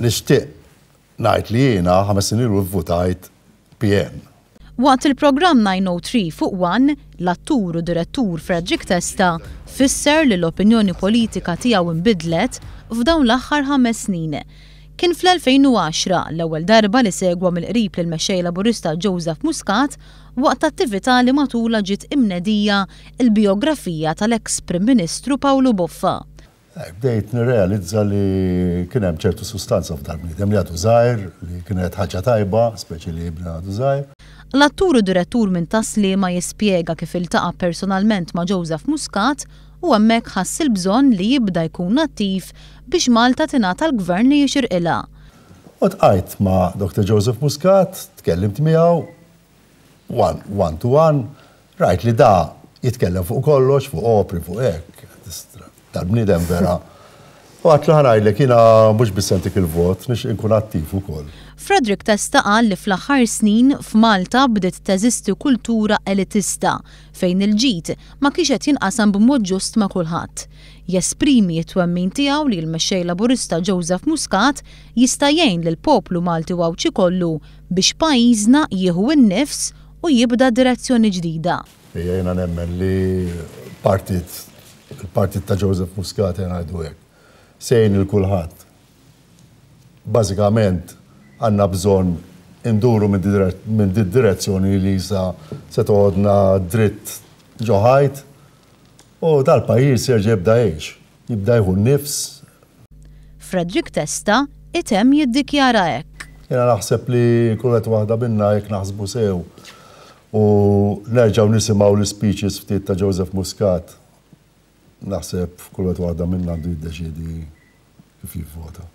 nixtieq ngħid li jiena 5 snin ilu vvutajt PN. Waqt il-programm 903 fuq One, l-attur u direttur Fredrik Testa fisser li l-opinjoni politika tiegħu inbidlet f'dawn l-aħħar 5 snin. Kien fl-2010 l-ewwel darba li segwa mill-qrib lil mexxej Laburista Joseph Muscat waqt attività li matula ġiet imnedija il-biografija tal-eks Prim Ministru Pawlu Boffa. Bdejt nirrealizza li kien hemm ċertu sustanza f'dal-bniedem li għadu żgħir, li kienet ħaġa tajba, speċi li jibna għadu żgħir. L-attur u direttur minn Taslima jispjega kif iltaqa' personalment ma' Joseph Muscat u hemmhekk ħass il-bżonn li jibda jkun attiv biex Malta tingħata l-gvern li jixirqilha. U tqajt ma' Dr. Joseph Muscat, tkellimt miegħu one to one, rajt li da jitkellem fuq kollox, fuq opri, fuq hekk, tal-bniedem vera. U għatlu ħanajlek jiena mhux biss sentik il-vot, nix inkun attiv ukoll. Fredrik Testa qal li fl-aħħar snin f'Malta bdiet teżisti kultura elitista fejn il-ġid ma kienx qed jinqasam b'mod ġust ma' kulħadd. Jesprimi t-twemmin tiegħu li l-mexxej Laburista Joseph Muscat jista' jgħin lill-poplu Malti wawċi kollu biex pajjiżna jieħu n-nifs u jibda direzzjoni ġdida. Jiena nemmen li il-partit ta' Joseph Muscat jgħidu hekk. Sejn il-kulħadd. Bażikament għandna bżonn induru minn di direzzjoni li se toħodna dritt ġoħajt u dal-pajjiż jerġa' jibda jgħix, jibda jieħu nnifs. Fredrik Testa item jiddikjara hekk. Jiena naħseb li kull wieħed waħda minna jekk naħsbu sew u nerġgħu nisimgħu l-speeches ftit ta' Joseph Muscat. Naħseb kull wieħed waħda minna għandu jiddeċiedi kif jivvota.